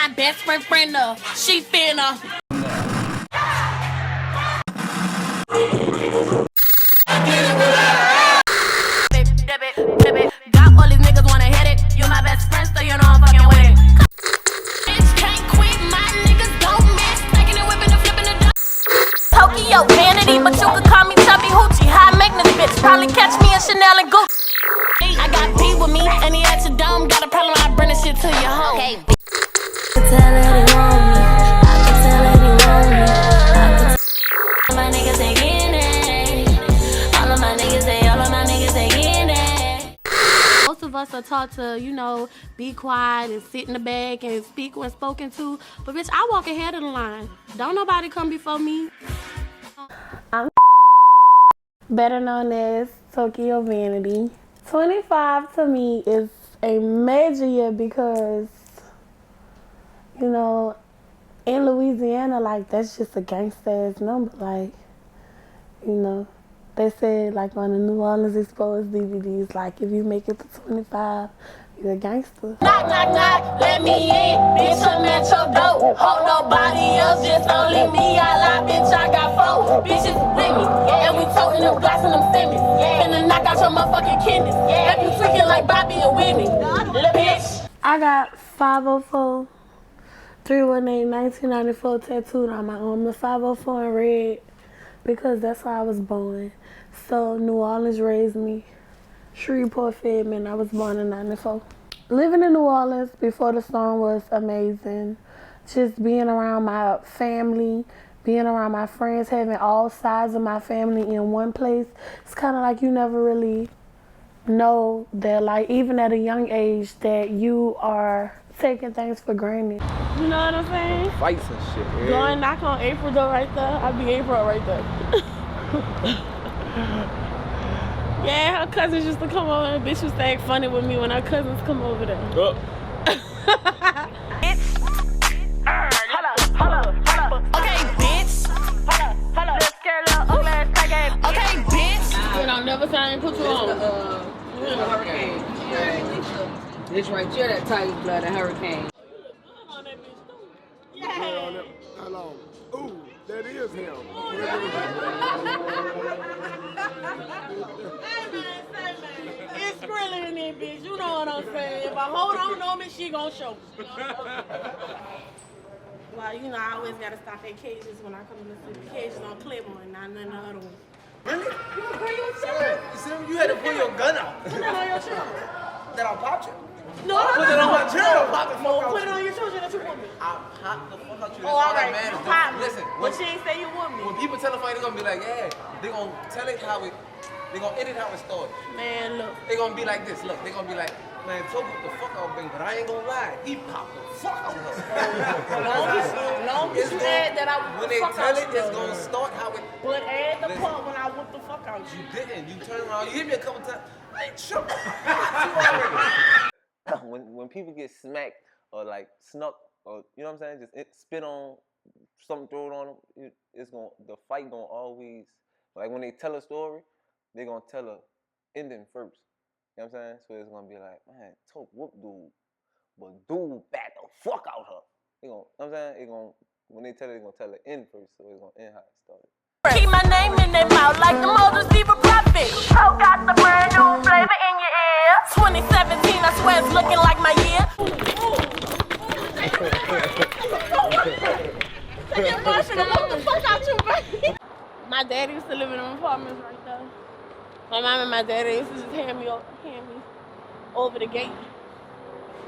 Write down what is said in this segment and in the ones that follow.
my best friend, she finna. Got all these niggas wanna hit it. You my best friend, so you know I'm fucking with it. Bitch can't quit, my niggas don't miss. Taking it, whipping and flipping the Tokyo Vanity, but you could call me Chubby Hoochie. High maintenance bitch, probably catch me in Chanel and Gucci. I got P with me, and he at your dome. Got a problem, I bring this shit to your home. Okay. Tell her they want me. I can tell her they want me. I can tell my niggas they getting it. All of my niggas they getting it. Most of us are taught to, you know, be quiet and sit in the back and speak when spoken to. But bitch, I walk ahead of the line. Don't nobody come before me. I'm better known as Tokyo Vanity. 25 to me is a major year because, you know, in Louisiana, like, that's just a gangsta-ass number. Like, you know, they said, like, on the New Orleans Exposed DVDs, like, if you make it to 25, you're a gangster. Knock, knock, knock, let me in. Bitch, I'm at your door. Hold nobody else, just only me. I lie, bitch, I got 4 bitches with me. And we toting them glass and them Simmons. Finna knock out your motherfucking kidneys. Have you freaking like Bobby and Whitney. Little bitch. I got 504, 318, 1994 tattooed on my arm. The 504 in red because that's where I was born. So New Orleans raised me. Shreveport fed me, and I was born in 94. Living in New Orleans before the storm was amazing. Just being around my family, being around my friends, having all sides of my family in one place. It's kind of like you never really know that, like, even at a young age, that you are taking things for granted. You know what I'm saying? Fights and shit. Yeah. Go and knock on April door right there. I'll be April right there. Yeah, her cousins used to come over and bitch used to act funny with me when her cousins come over there. Hold up. Okay, bitch. Hold up. Let's get a little ugly ass pack. Okay, bitch. You know, never say I ain't put you on. The hurricane. This right here, that tiger blood, the hurricane. Yeah. How long? Ooh, that is him. It's Skrilla in there, bitch. You know what I'm saying. If I hold on me, she gonna show me. Well, you know, I always gotta stop at cages when I come to the cages on Claiborne, not none of the other ones. Really? You pull your chair? You had to pull your gun out. Put it on your chair. Then I'll pop you. No, Put it on my chair. I'll pop the fuck out. Put it on your children that you want me. I'll pop the fuck out you. Oh, all right. Pop me. Listen, But she ain't say you want me. when people tell a fight, they're gonna be like, yeah, they gonna tell it how it, they gonna edit how it started. Man, look. They gonna be like this. Look, they gonna be like, man, told the fuck out Bing, but I ain't gonna lie. He popped the fuck out her. Long as you add that I When whipped they the fuck tell out it, you. it's gonna start how it. But add the Listen. part when I whipped the fuck out you. You didn't. You turn around. You hit me a couple times. Hey, sure. when people get smacked or like snuck or you know what I'm saying, just spit on something, throw it on them, the fight gonna always, like when they tell a story, they gonna tell a ending first. You know what I'm saying? So it's gonna be like, man, Toke whoop dude, but dude bat the fuck out her. They gonna, you know what I'm saying? When they tell it, they gonna tell the end first, so it's gonna end how it started. Keep my name in their mouth like the Moses Zebra Prophet. Oh, got the brand new flavor in your ear. 2017, I swear it's looking like my year. Your boy should have locked the fuck out you, baby. My daddy used to live in them apartments right there. My mom and my daddy used to just hand me over the gate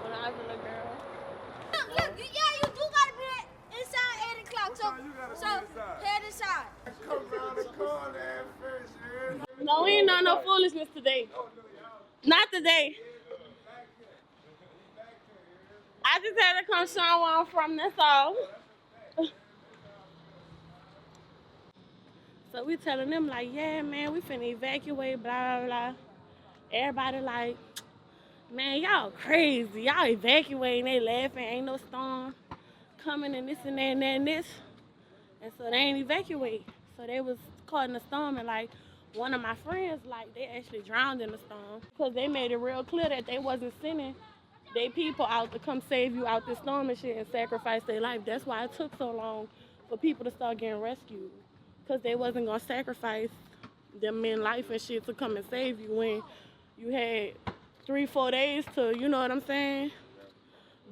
when I was a little girl. Look, yeah, you do gotta be inside 8 o'clock. So head inside. Come around the corner at first, man. No, we ain't done no foolishness today. Not today. I just had to come show where I'm from, that's all. So we telling them like, yeah, man, we finna evacuate, blah, blah, blah. Everybody like, man, y'all crazy. Y'all evacuating, they laughing, ain't no storm coming and this and that and that and this. And so they ain't evacuate. So they was caught in a storm and like one of my friends, like they actually drowned in the storm because they made it real clear that they wasn't sending they people out to come save you out this storm and shit and sacrifice their life. That's why it took so long for people to start getting rescued. Because they wasn't going to sacrifice them in life and shit to come and save you when you had 3-4 days to, you know what I'm saying?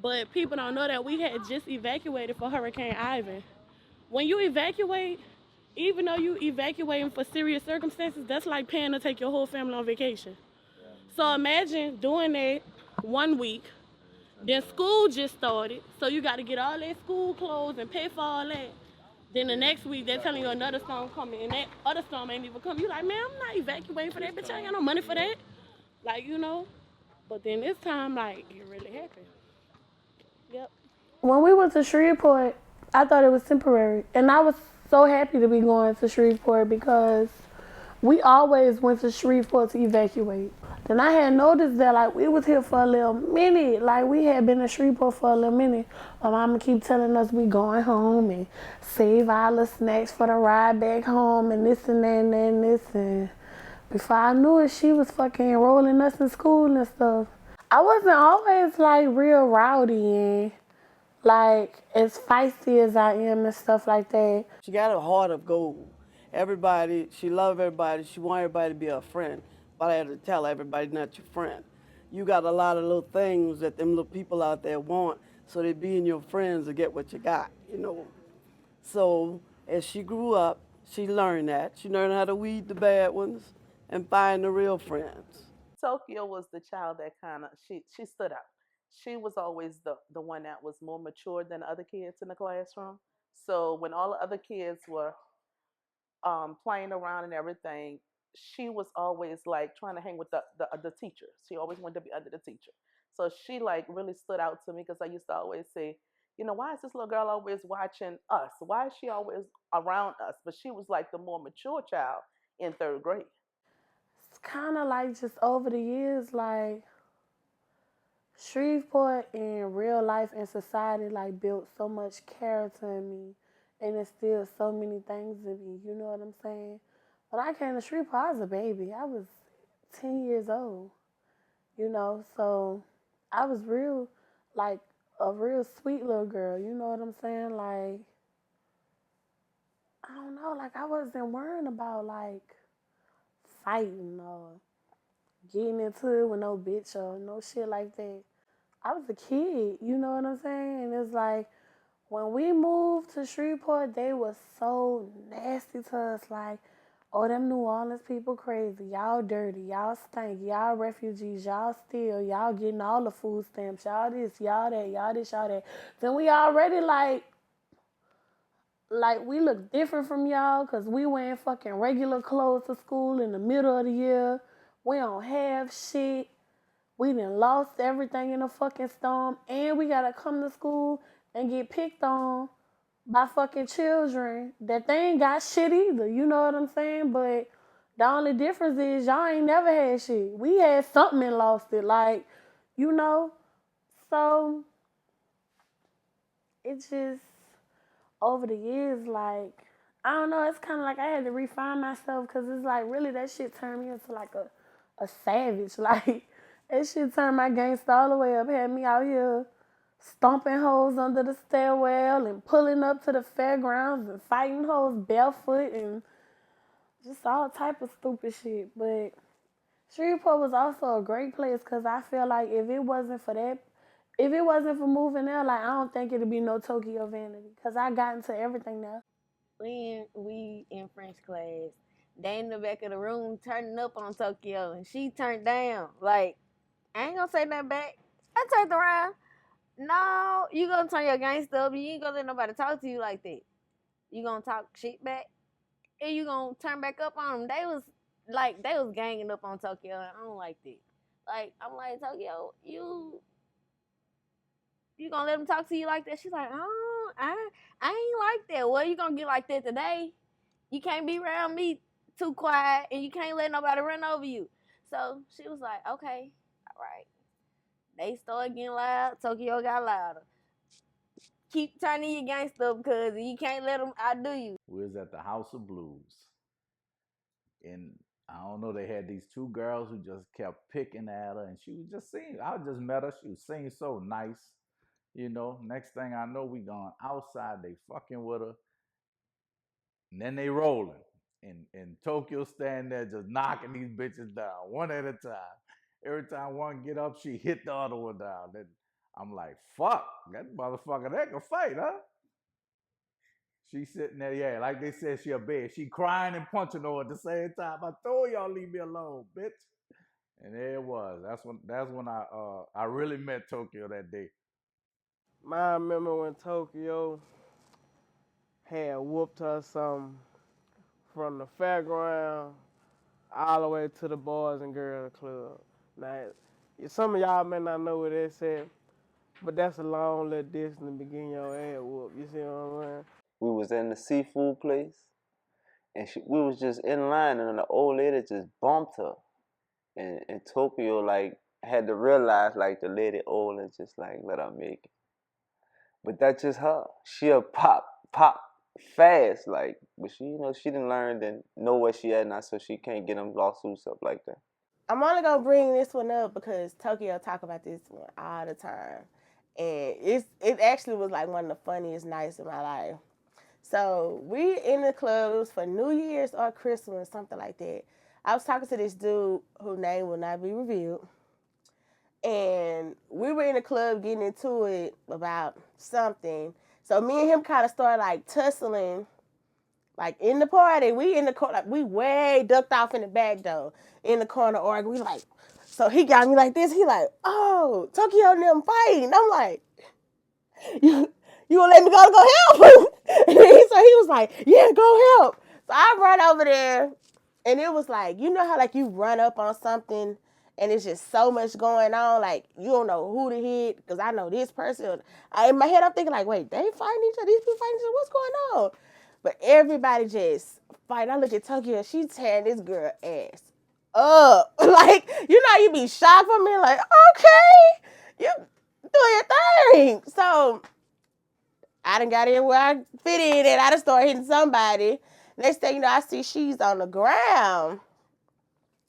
But people don't know that we had just evacuated for Hurricane Ivan. When you evacuate, even though you evacuating for serious circumstances, that's like paying to take your whole family on vacation. So imagine doing that 1 week, then school just started, so you got to get all that school clothes and pay for all that. Then the next week, they're telling you another storm coming, and that other storm ain't even come. You like, man, I'm not evacuating for that, bitch. I ain't got no money for that. Like, you know. But then this time, like, it really happened. Yep. When we went to Shreveport, I thought it was temporary. And I was so happy to be going to Shreveport because we always went to Shreveport to evacuate. Then I had noticed that like we was here for a little minute. Like we had been to Shreveport for a little minute. My mama keep telling us we going home and save all the snacks for the ride back home and this and that and that and this. And before I knew it, she was fucking enrolling us in school and stuff. I wasn't always like real rowdy and like as feisty as I am and stuff like that. She got a heart of gold. Everybody, she loved everybody. She wanted everybody to be her friend. But I had to tell everybody not your friend. You got a lot of little things that them little people out there want, so they being your friends to get what you got, you know. So as she grew up, she learned that. She learned how to weed the bad ones and find the real friends. Tokyo was the child that kind of she stood out. She was always the one that was more mature than the other kids in the classroom. So when all the other kids were playing around and everything, she was always like trying to hang with the teacher. She always wanted to be under the teacher. So she like really stood out to me because I used to always say, you know, why is this little girl always watching us? Why is she always around us? But she was like the more mature child in third grade. It's kind of like just over the years, like Shreveport in real life and society like built so much character in me and instilled so many things in me, you know what I'm saying? When I came to Shreveport, I was a baby. I was 10 years old, you know, so I was real, like a real sweet little girl, you know what I'm saying? Like, I don't know, like I wasn't worrying about like fighting or getting into it with no bitch or no shit like that. I was a kid, you know what I'm saying? And it's like when we moved to Shreveport, they was so nasty to us. Like, oh, them New Orleans people crazy. Y'all dirty. Y'all stink. Y'all refugees. Y'all steal. Y'all getting all the food stamps. Y'all this, y'all that, y'all this, y'all that. Then we already like we look different from y'all because we wearing fucking regular clothes to school in the middle of the year. We don't have shit. We done lost everything in a fucking storm, and we gotta come to school and get picked on by fucking children that they ain't got shit either. You know what I'm saying? But the only difference is y'all ain't never had shit. We had something and lost it. Like, you know? So it's just over the years, like, I don't know, it's kind of like I had to refine myself because it's like really that shit turned me into like a savage. Like, that shit turned my gangster all the way up, had me out here stomping hoes under the stairwell and pulling up to the fairgrounds and fighting hoes barefoot and just all type of stupid shit. But Shreveport was also a great place because I feel like if it wasn't for that, if it wasn't for moving there, like I don't think it'd be no Tokyo Vanity because I got into everything there. We in French class, they in the back of the room turning up on Tokyo, and she turned down. Like, I ain't gonna say nothing back. I turned around. No, you gonna turn your gangster up, and you ain't gonna let nobody talk to you like that. You gonna talk shit back, and you gonna turn back up on them. They was ganging up on Tokyo, and I don't like that. Like, I'm like, Tokyo, you gonna let them talk to you like that? She's like, oh, I ain't like that. Well, you gonna get like that today. You can't be around me too quiet, and you can't let nobody run over you. So she was like, okay, all right. They started getting loud. Tokyo got louder. Keep turning your gangster up, because you can't let them outdo you. We was at the House of Blues in I don't know. They had these two girls who just kept picking at her, and she was just seeing. I just met her. She was singing so nice, you know. Next thing I know, we gone outside. They fucking with her, and then they rolling. And Tokyo stand there just knocking these bitches down one at a time. Every time one get up, she hit the other one down. Then I'm like, fuck, that motherfucker, that can fight, huh? She sitting there, yeah, like they said, she a bitch. She crying and punching her at the same time. I told y'all leave me alone, bitch. And there it was. That's when I really met Tokyo that day. I remember when Tokyo had whooped her some from the fairground all the way to the Boys and Girls Club. Now, some of y'all may not know what they said, but that's a long little distance to begin your ass whoop. You see what I'm saying? We was in the seafood place, and we was just in line, and the old lady just bumped her, and Tokyo like had to realize like the lady old and just like let her make it. But that's just her. She'll pop fast, like, but she didn't learn and know where she at now, so she can't get them lawsuits up like that. I'm only gonna bring this one up because Tokyo talk about this one all the time, and it actually was like one of the funniest nights of my life. So we in the club, it was for New Year's or Christmas, something like that. I was talking to this dude whose name will not be revealed, and we were in the club getting into it about something. So me and him kind of started like tussling, like in the party. We in the corner, like we way ducked off in the back though, in the corner arguing. We like, so he got me like this. He like, oh, Tokyo and them fighting. I'm like, you gonna let me go help? So he was like, yeah, go help. So I run over there, and it was like, you know how like you run up on something and it's just so much going on, like you don't know who to hit, because I know this person. In my head I'm thinking like, wait, they fighting each other, these people fighting each other, what's going on? But everybody just fight. I look at Tokyo, she tearing this girl ass up. Like, you know, you be shocked for me, like, okay, you do your thing. So I done got in where I fit in, and I done started hitting somebody. Next thing you know, I see she's on the ground.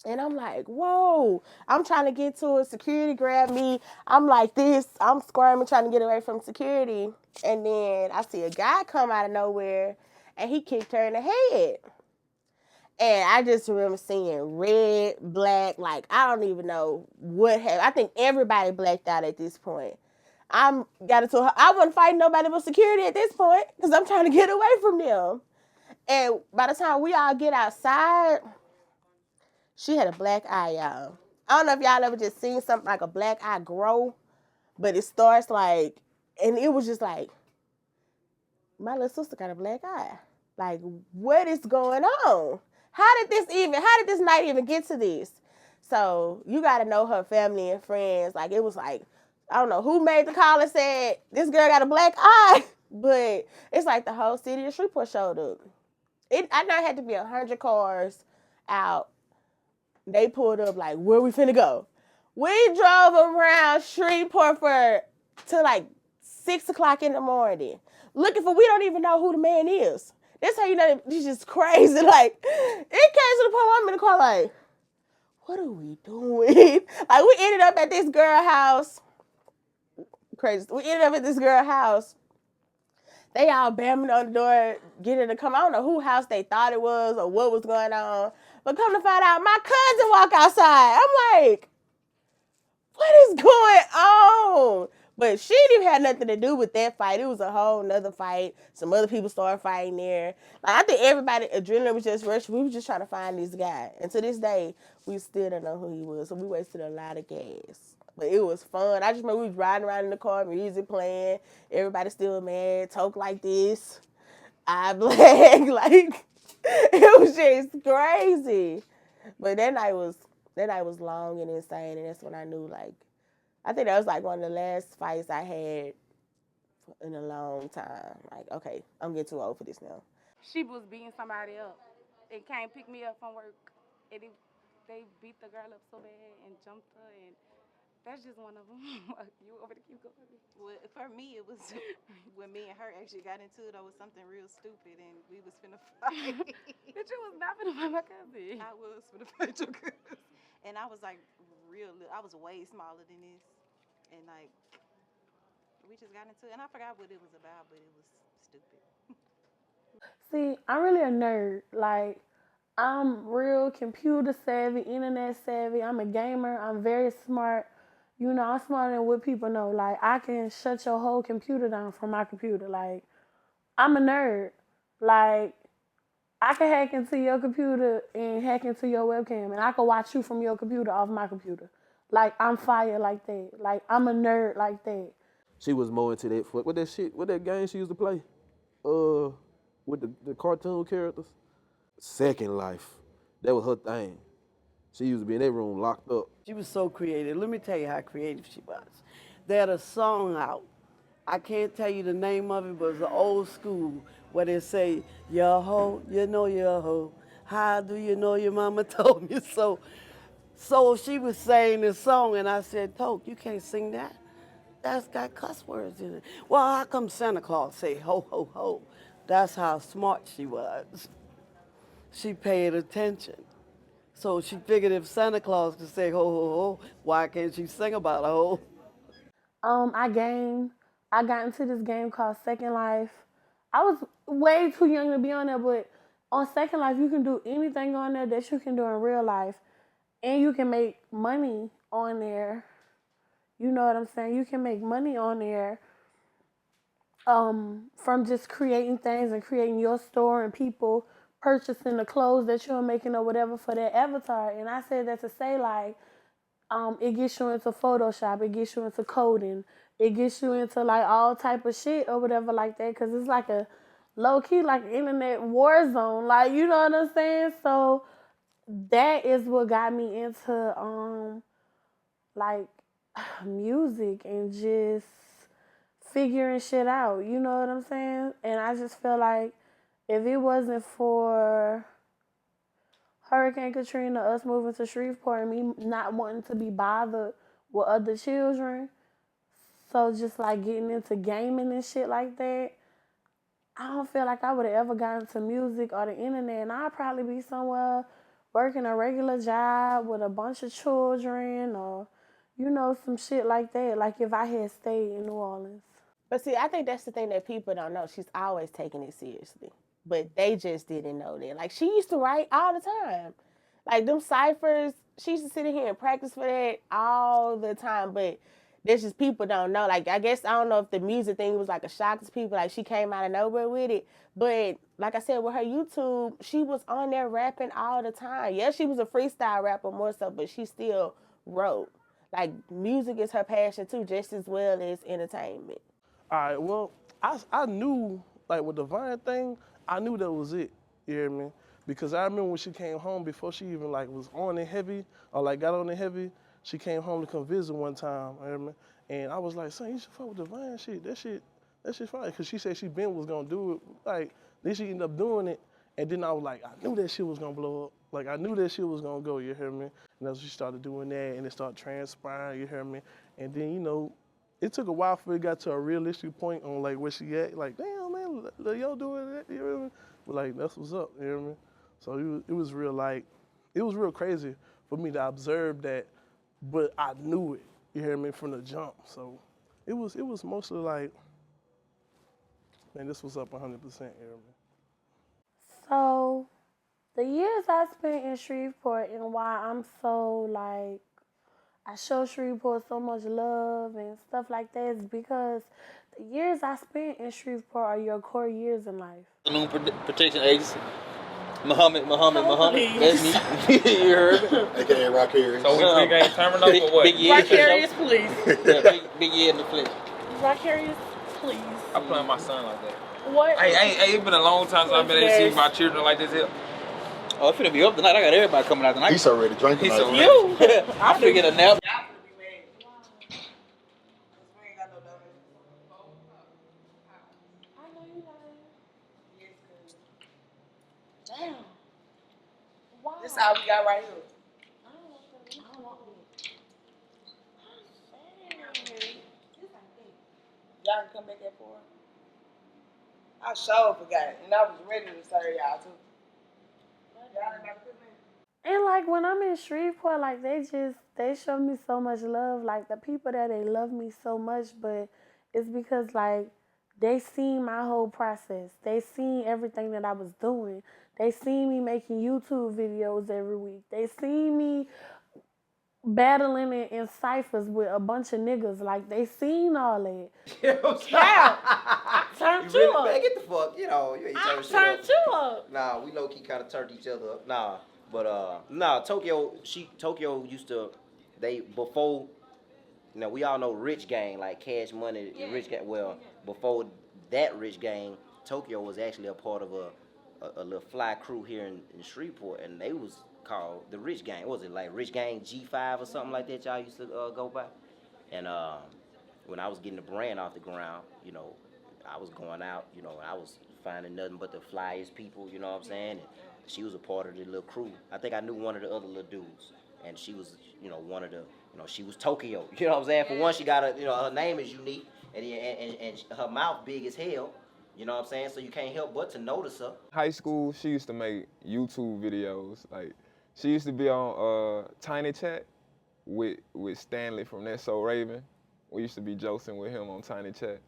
And I'm like, whoa. I'm trying to get to it. Security grabbed me. I'm like this. I'm squirming, trying to get away from security. And then I see a guy come out of nowhere, and he kicked her in the head. And I just remember seeing red, black, like I don't even know what happened. I think everybody blacked out at this point. I wasn't fighting nobody but security at this point because I'm trying to get away from them. And by the time we all get outside, she had a black eye, y'all. I don't know if y'all ever just seen something like a black eye grow, but it starts like, and it was just like, my little sister got a black eye. Like, what is going on? How did this night even get to this? So you got to know her family and friends. Like, it was like, I don't know who made the call and said, this girl got a black eye. But it's like the whole city of Shreveport showed up. I know it had to be 100 cars out. They pulled up like, where we finna go? We drove around Shreveport to like 6 o'clock in the morning. We don't even know who the man is. That's how you know this is crazy. Like, it came to the point where I'm in the car like, what are we doing? Like, we ended up at this girl house. Crazy. We ended up at this girl house. They all bamming on the door, getting to come. I don't know who house they thought it was or what was going on. But come to find out, my cousin walked outside. I'm like, what is going on? But she didn't even have nothing to do with that fight. It was a whole nother fight. Some other people started fighting there. Like, I think everybody, adrenaline was just rushing. We were just trying to find this guy. And to this day, we still don't know who he was. So we wasted a lot of gas. But it was fun. I just remember we was riding around in the car, music playing. Everybody still mad, talk like this, eye black. Like, it was just crazy. But that night was long and insane. And that's when I knew, like, I think that was like one of the last fights I had in a long time. Like, okay, I'm getting too old for this now. She was beating somebody up and came pick me up from work. And they beat the girl up so bad and jumped her and That's just one of them. You over to keep going. Well, for me, it was when me and her actually got into it. It was something real stupid, and we was finna fight. But you was not finna fight my cousin. I was finna fight your cousin, and I was like real. I was way smaller than this, and like we just got into it, and I forgot what it was about, but it was stupid. See, I'm really a nerd. Like, I'm real computer savvy, internet savvy. I'm a gamer. I'm very smart. You know, I'm smarter than what people know. Like, I can shut your whole computer down from my computer. Like, I'm a nerd. Like, I can hack into your computer and hack into your webcam, and I can watch you from your computer off my computer. Like, I'm fire like that. Like, I'm a nerd like that. She was more into that. What that shit? What that game she used to play? With the cartoon characters. Second Life. That was her thing. She used to be in that room locked up. She was so creative. Let me tell you how creative she was. They had a song out. I can't tell you the name of it, but it's an old school where they say, "Your hoe, you know your hoe. How do you know your mama told me so?" So she was saying this song, and I said, "Toke, you can't sing that. That's got cuss words in it." Well, how come Santa Claus say ho, ho, ho? That's how smart she was. She paid attention. So she figured if Santa Claus could say ho, ho, ho, why can't she sing about a hoe? I game. I got into this game called Second Life. I was way too young to be on there, but on Second Life, you can do anything on there that you can do in real life, and you can make money on there. You know what I'm saying? You can make money on there from just creating things and creating your store and people purchasing the clothes that you're making or whatever for their avatar. And I said that to say like, it gets you into Photoshop, it gets you into coding, it gets you into like all type of shit or whatever like that, because it's like a low key like internet war zone, like you know what I'm saying. So that is what got me into like music and just figuring shit out. You know what I'm saying? And I just feel like if it wasn't for Hurricane Katrina, us moving to Shreveport, and me not wanting to be bothered with other children, so just like getting into gaming and shit like that, I don't feel like I would have ever gotten into music or the internet, and I'd probably be somewhere working a regular job with a bunch of children or, you know, some shit like that, like if I had stayed in New Orleans. But see, I think that's the thing that people don't know. She's always taking it seriously. But they just didn't know that. Like, she used to write all the time. Like, them ciphers, she used to sit in here and practice for that all the time. But there's just people don't know. Like, I guess, I don't know if the music thing was like a shock to people. Like, she came out of nowhere with it. But like I said, with her YouTube, she was on there rapping all the time. Yeah, she was a freestyle rapper more so, but she still wrote. Like, music is her passion, too, just as well as entertainment. All right, well, I knew, like, with the Vine thing, I knew that was it, you hear me? Because I remember when she came home, before she even, like, was on it heavy, or, like, got on it heavy, she came home to come visit one time, you hear me? And I was like, son, you should fuck with the Vine shit. That shit fine. Because she said she been was going to do it. Like, then she ended up doing it, and then I was like, I knew that shit was going to blow up. Like, I knew that shit was going to go, you hear me? And as she started doing that, and it started transpiring, you hear me? And then, you know, it took a while for it got to a realistic point on like where she at. Like, damn man, yo doing that, you hear me? But like, that's what's up, you hear me? So it was real like, it was real crazy for me to observe that, but I knew it, you hear me, from the jump. So it was mostly like, man, this was up 100%, you hear me? So the years I spent in Shreveport and why I'm so like, I show Shreveport so much love and stuff like that is because the years I spent in Shreveport are your core years in life. Saloon Protection Agency. Muhammad. That's me. You heard me? AKA Rock Harris. So we ain't turning up or what? Big Rock Harris, please. Yeah, big year in the flesh. Rock Harris, please. I play my son like that. What? Hey, it's been a long time since I've been able to see my children like this here. Oh, it's finna be up tonight. I got everybody coming out tonight. He's already drinking. He's so you. I'm finna get a nap. Damn. Wow. This is all we got right here. Y'all can come back at 4. I sure forgot it, and I was ready to serve y'all too. Y'all ain't about to cook me. And like when I'm in Shreveport, like they show me so much love. Like the people there, they love me so much, but it's because like they seen my whole process. They seen everything that I was doing. They seen me making YouTube videos every week. They seen me battling in ciphers with a bunch of niggas. Like they seen all that. Yeah. Turned You you really, up. man, get the fuck, you ain't I turn shit turned up. you up. Nah, we low key kind of turned each other up. Nah, but nah, Tokyo used to, before, we all know Rich Gang, like Cash Money, Rich Gang. Well, before that Rich Gang, Tokyo was actually a part of a little fly crew here in Shreveport, and they was called the Rich Gang. What was it, like Rich Gang G5 or something like that y'all used to go by? And when I was getting the brand off the ground, I was going out, and I was finding nothing but the flyest people, you know what I'm saying? And she was a part of the little crew. I think I knew one of the other little dudes, and she was, one of the, she was Tokyo. You know what I'm saying? For one, she got her name is unique, and her mouth big as hell. You know what I'm saying? So you can't help but to notice her. High school, she used to make YouTube videos. Like, she used to be on Tiny Chat with Stanley from That So Raven. We used to be joking with him on Tiny Chat.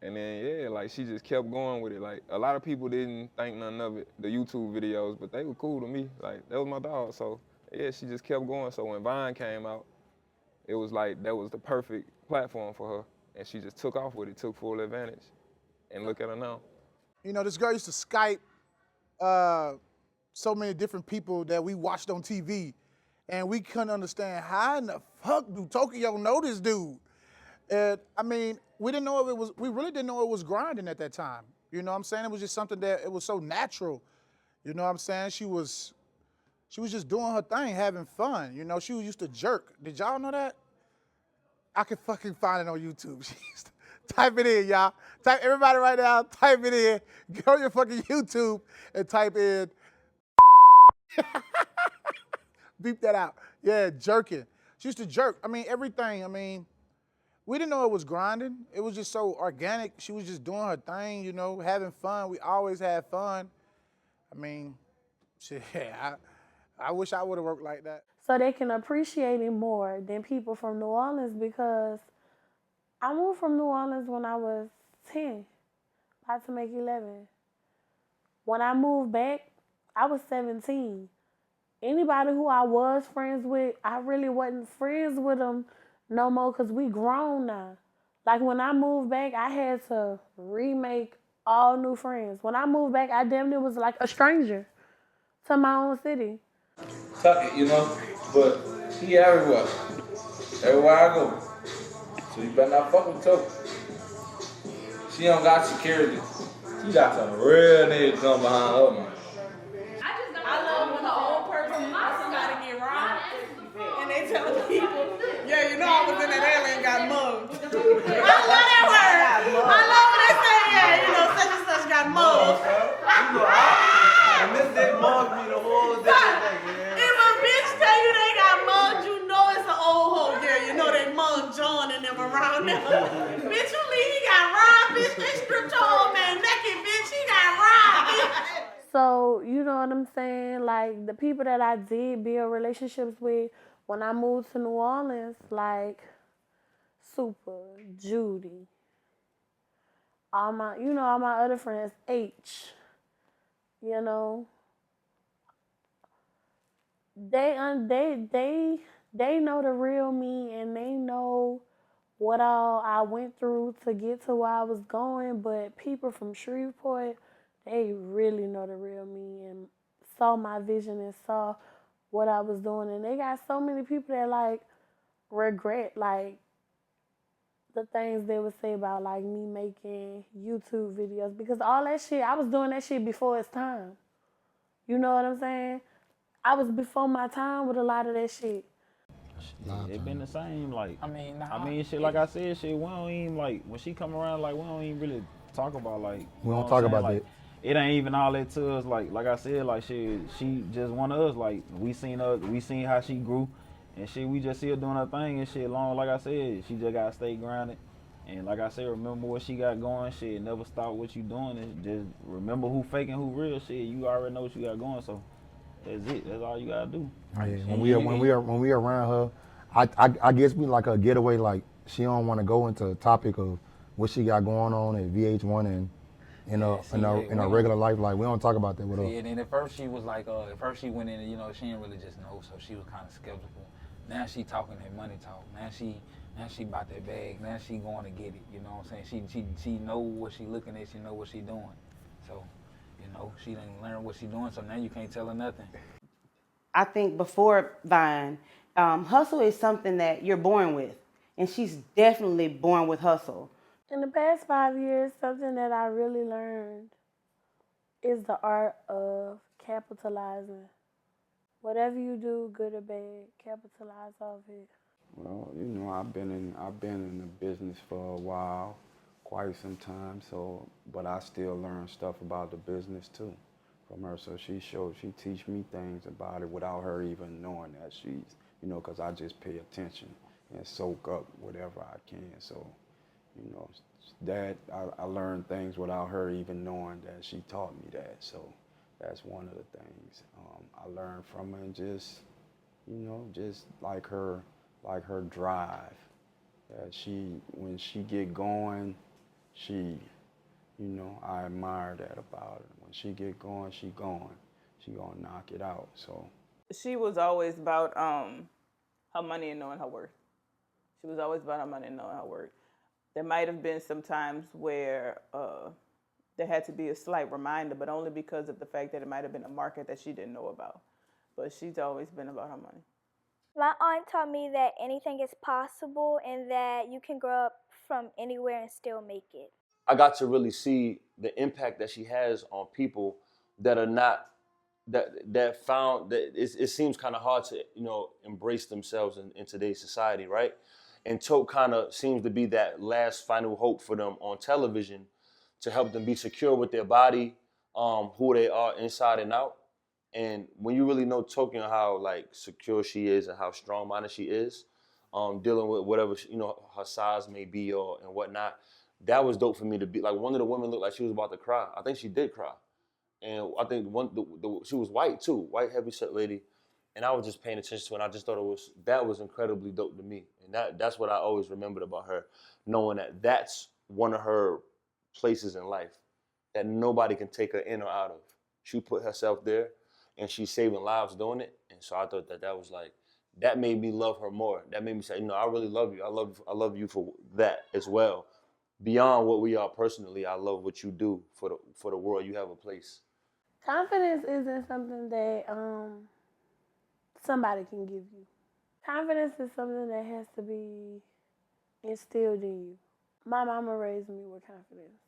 And then, yeah, like, she just kept going with it. Like, a lot of people didn't think nothing of it, the YouTube videos, but they were cool to me. Like, that was my dog. So, yeah, she just kept going. So when Vine came out, it was like that was the perfect platform for her. And she just took off with it, took full advantage. And look at her now. This girl used to Skype so many different people that we watched on TV, and we couldn't understand how in the fuck do Tokyo know this dude? And I mean, we really didn't know it was grinding at that time. You know what I'm saying? It was just something that it was so natural. You know what I'm saying? She was just doing her thing, having fun. She used to jerk. Did y'all know that? I can fucking find it on YouTube. She used to type it in, y'all. Everybody right now, type it in. Go to your fucking YouTube and type in. Beep that out. Yeah, jerking. She used to jerk. I mean, everything. I mean, we didn't know it was grinding. It was just so organic. She was just doing her thing, having fun. We always had fun. I mean, shit, I wish I would have worked like that. So they can appreciate it more than people from New Orleans, because I moved from New Orleans when I was 10, about to make 11. When I moved back, I was 17. Anybody who I was friends with, I really wasn't friends with them no more, because we grown now. Like when I moved back, I had to remake all new friends. When I moved back, I damn near was like a stranger to my own city. Tuck it, but he everywhere. Everywhere I go. So you better not fuck with Toke. She don't got security. She got some real niggas come behind her, man. I love when an old person wants somebody to get robbed, and they tell people, yeah, I was in that alley and got mugged. I love that word. I love when they say, yeah, such and such got mugged. And this nigga mugged me the whole day. If a bitch tell you they got mugged, you know it's an old hoe. Yeah, they mugged John and them around them. Bitch, you leave, he got robbed, bitch. They stripped your old man naked, bitch. He got robbed, bitch. So, you know what I'm saying? Like, the people that I did build relationships with when I moved to New Orleans, like Super, Judy, all my other friends, H, they know the real me, and they know what all I went through to get to where I was going. But people from Shreveport, they really know the real me and saw my vision and saw what I was doing. And they got so many people that like regret like the things they would say about like me making YouTube videos, because all that shit, I was doing that shit before its time. You know what I'm saying? I was before my time with a lot of that shit. It been the same, like, shit, like I said, shit, we don't even, like, when she come around, like, we don't even really talk about, like, we don't talk about like, that. It ain't even all that to us, like I said, like, shit, she just one of us, like, we seen how she grew, and shit, we just see her doing her thing, and shit, long, like I said, she just gotta stay grounded, And like I said, remember what she got going. Shit, never stop what you doing. It just remember who fake and who real. Shit, you already know what you got going. So that's it. That's all you gotta do. Yeah, when we around her, I guess we like a getaway. Like she don't want to go into a topic of what she got going on at VH1 and in a regular life. Like we don't talk about that with her. Yeah, and at first she was like, at first she went in and, you know, she didn't really just know, so she was kind of skeptical. Now she talking that money talk. Now she about that bag. Now she going to get it. You know what I'm saying? She know what she looking at. She know what she doing. So, you know, she didn't learn what she doing. So now you can't tell her nothing. I think before Vine, hustle is something that you're born with, and she's definitely born with hustle. In the past 5 years, something that I really learned is the art of capitalizing. Whatever you do, good or bad, capitalize off it. Well, you know, I've been in the business for a while, quite some time. So, but I still learn stuff about the business too, from her. So she teach me things about it without her even knowing that she's, you know, because I just pay attention and soak up whatever I can. So, you know, that I learned things without her even knowing that she taught me that. So that's one of the things I learned from her, and just, you know, just like her drive. That when she get going, you know, I admire that about her. When she get going, she gonna knock it out. So She was always about her money and knowing her worth. She was always about her money and knowing her worth. There might have been some times where there had to be a slight reminder, but only because of the fact that it might have been a market that she didn't know about. But she's always been about her money. My aunt taught me that anything is possible and that you can grow up from anywhere and still make it. I got to really see the impact that she has on people that are not that found that it seems kind of hard to, you know, embrace themselves in today's society, right? And Toke kind of seems to be that last final hope for them on television to help them be secure with their body, who they are inside and out. And when you really know Toke and how like secure she is and how strong-minded she is, dealing with whatever you know her size may be or and whatnot, that was dope for me to be like. One of the women looked like she was about to cry. I think she did cry. And I think she was white too, white heavyset lady, and I was just paying attention to it. And I just thought that was incredibly dope to me, and that's what I always remembered about her, knowing that that's one of her places in life that nobody can take her in or out of. She put herself there, and she's saving lives doing it. And so I thought that was like that made me love her more. That made me say, you know, I really love you. I love you for that as well. Beyond what we are personally, I love what you do for the world. You have a place. Confidence isn't something that somebody can give you. Confidence is something that has to be instilled in you. My mama raised me with confidence.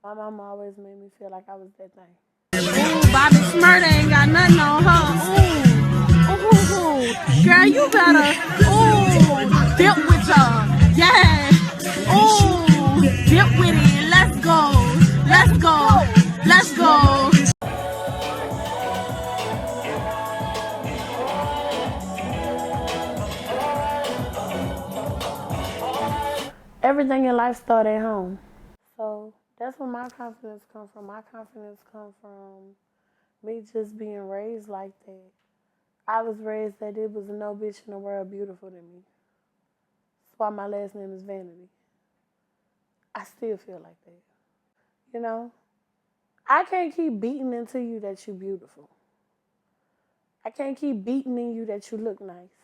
My mama always made me feel like I was that thing. Ooh, Bobby Smurda ain't got nothing on her. Ooh. Girl, you better, dip with y'all. Yeah. Ooh, dip with it. Let's go. Let's go. Let's go. Everything in life started at home. So that's where my confidence comes from. My confidence comes from me just being raised like that. I was raised that there was no bitch in the world beautiful than me. That's why my last name is Vanity. I still feel like that. You know? I can't keep beating into you that you're beautiful. I can't keep beating in you that you look nice.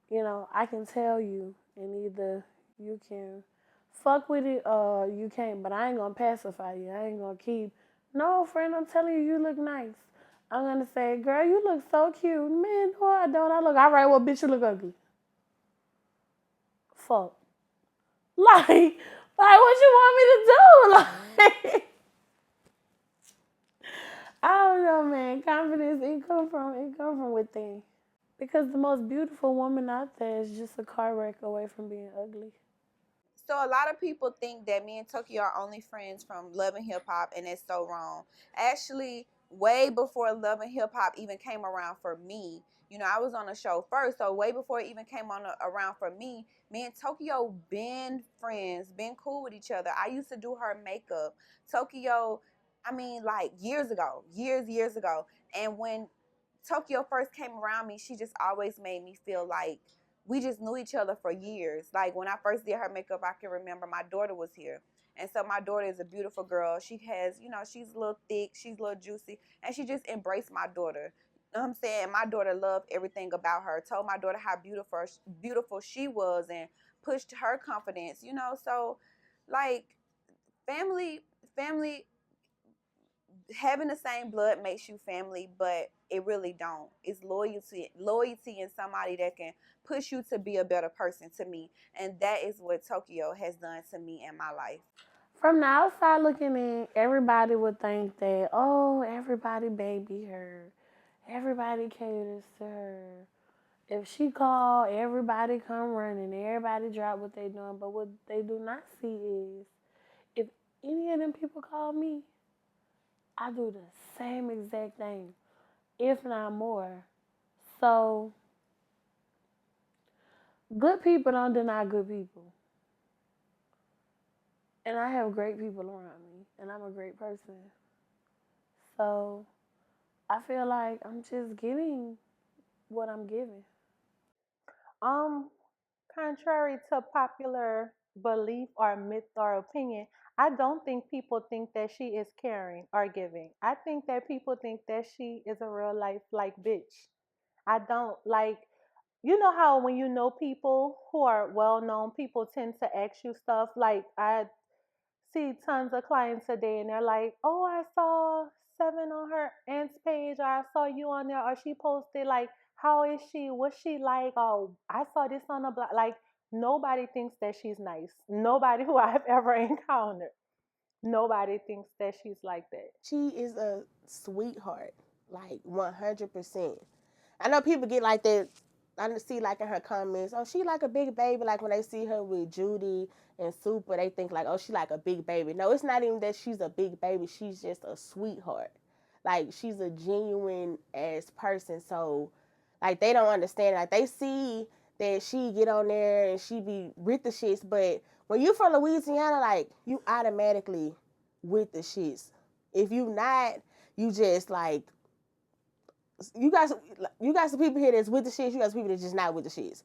You know, I can tell you, and either you can fuck with it or you can't, but I ain't gonna pacify you. I ain't gonna keep, no, friend, I'm telling you, you look nice. I'm gonna say, girl, you look so cute. Man, no, I don't. I look, all right, well, bitch, you look ugly. Fuck. Like what you want me to do? Like, I don't know, man. Confidence, it come from within. Because the most beautiful woman out there is just a car wreck away from being ugly. So a lot of people think that me and Tokyo are only friends from Love and Hip Hop, and it's so wrong. Actually, way before Love and Hip Hop even came around for me, You know, I was on a show first, so way before it even came on around for me, me and Tokyo been friends, been cool with each other. I used to do her makeup. Tokyo, I mean, like years ago, years ago. And when Tokyo first came around me, she just always made me feel like we just knew each other for years. Like when I first did her makeup, I can remember my daughter was here. And so my daughter is a beautiful girl. She has, you know, she's a little thick, she's a little juicy, and she just embraced my daughter. You know what I'm saying? My daughter loved everything about her. Told my daughter how beautiful she was and pushed her confidence, you know. So like family having the same blood makes you family, but it really don't. It's loyalty in somebody that can push you to be a better person to me. And that is what Tokyo has done to me in my life. From the outside looking in, everybody would think that, oh, everybody baby her. Everybody caters to her. If she call, everybody come running. Everybody drop what they doing. But what they do not see is, if any of them people call me, I do the same exact thing, if not more. So, good people don't deny good people. And I have great people around me, and I'm a great person. So, I feel like I'm just getting what I'm giving. Um, Contrary to popular belief or myth or opinion, I don't think people think that she is caring or giving. I think that people think that she is a real life like bitch. I don't like, you know how when you know people who are well known, people tend to ask you stuff. Like I see tons of clients today and they're like, oh, I saw Seven on her aunt's page, or I saw you on there, or she posted like, how is she? What's she like? Oh, I saw this on the block. Like, nobody thinks that she's nice. Nobody who I've ever encountered. Nobody thinks that she's like that. She is a sweetheart, like 100%. I know people get like that. I see like in her comments, oh, she like a big baby. Like when they see her with Judy and Super, they think like, oh, she like a big baby. No, it's not even that she's a big baby. She's just a sweetheart. Like she's a genuine ass person. So like they don't understand. Like they see that she get on there and she be with the shits, but when you from Louisiana, like you automatically with the shits. If you not, you just like you got some people here that's with the shits. You got some people that's just not with the shits.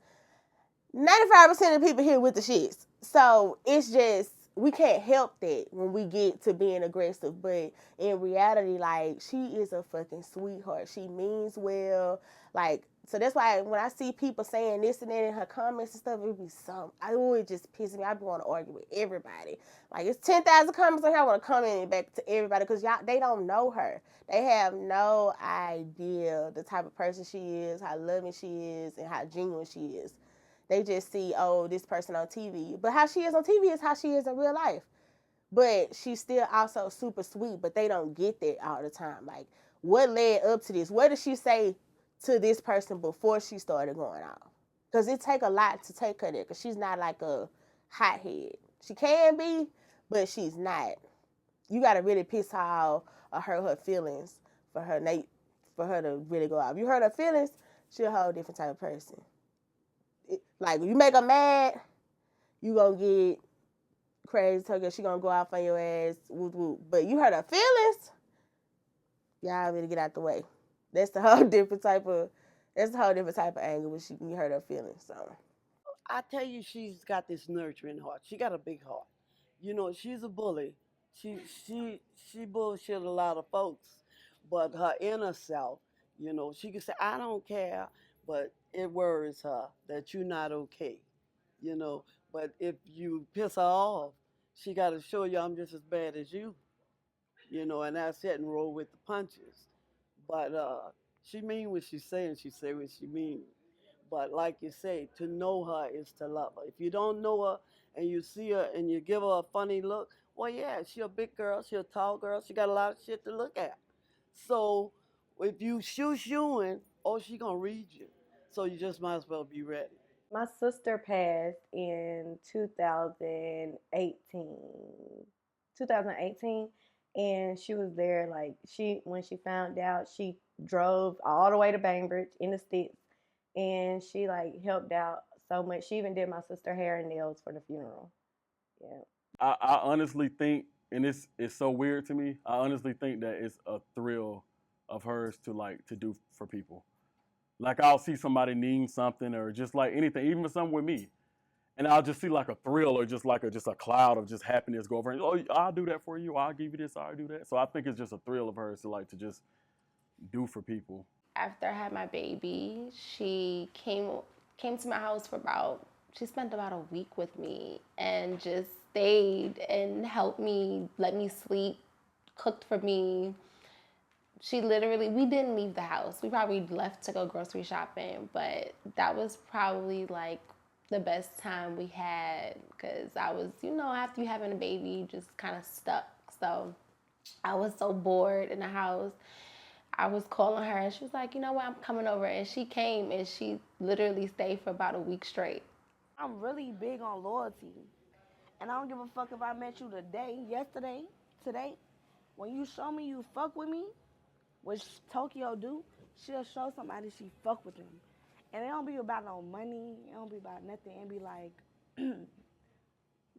95% of the people here with the shits. So it's just we can't help that when we get to being aggressive. But in reality, like she is a fucking sweetheart. She means well. Like so that's why when I see people saying this and that in her comments and stuff, it be some. I always just piss me. I be want to argue with everybody. Like it's 10,000 comments on here. I want to comment back to everybody because y'all they don't know her. They have no idea the type of person she is, how loving she is, and how genuine she is. They just see, oh, this person on TV. But how she is on TV is how she is in real life. But she's still also super sweet, but they don't get that all the time. Like, what led up to this? What did she say to this person before she started going off? Because it take a lot to take her there, because she's not like a hothead. She can be, but she's not. You got to really piss her off or hurt her feelings for her to really go off. You hurt her feelings, she's a whole different type of person. Like, if you make her mad, you gonna get crazy. She gonna go off on your ass. Whoop, whoop. But you hurt her feelings, y'all better get out the way. That's the whole different type of anger when you hurt her feelings. So I tell you, she's got this nurturing heart. She got a big heart. You know, she's a bully. She she she bullshit a lot of folks, but her inner self, you know, she can say, "I don't care," but it worries her that you're not okay. You know, but if you piss her off, she got to show you I'm just as bad as you. You know, and that's it and roll with the punches. But she mean what she's saying. She say what she mean. But like you say, to know her is to love her. If you don't know her and you see her and you give her a funny look, well, yeah, she a big girl, she a tall girl, she got a lot of shit to look at. So if you shooing, oh, she gonna read you. So you just might as well be ready. My sister passed in 2018. And she was there, like, when she found out, she drove all the way to Bainbridge in the sticks, and she, like, helped out so much. She even did my sister hair and nails for the funeral. Yeah. I honestly think, and it's so weird to me, I honestly think that it's a thrill of hers to do for people. Like I'll see somebody needing something or just like anything, even something with me. And I'll just see like a thrill or just like a cloud of just happiness go over and, oh, I'll do that for you. I'll give you this. I'll do that. So I think it's just a thrill of hers to just do for people. After I had my baby, she came to my house she spent about a week with me and just stayed and helped me, let me sleep, cooked for me. We didn't leave the house. We probably left to go grocery shopping, but that was probably like the best time we had because I was, after you having a baby, you just kind of stuck. So I was so bored in the house. I was calling her and she was like, you know what, I'm coming over. And she came and she literally stayed for about a week straight. I'm really big on loyalty. And I don't give a fuck if I met you today, yesterday, today. When you show me you fuck with me, which Tokyo do, she'll show somebody she fuck with them. And it don't be about no money. It don't be about nothing. It be like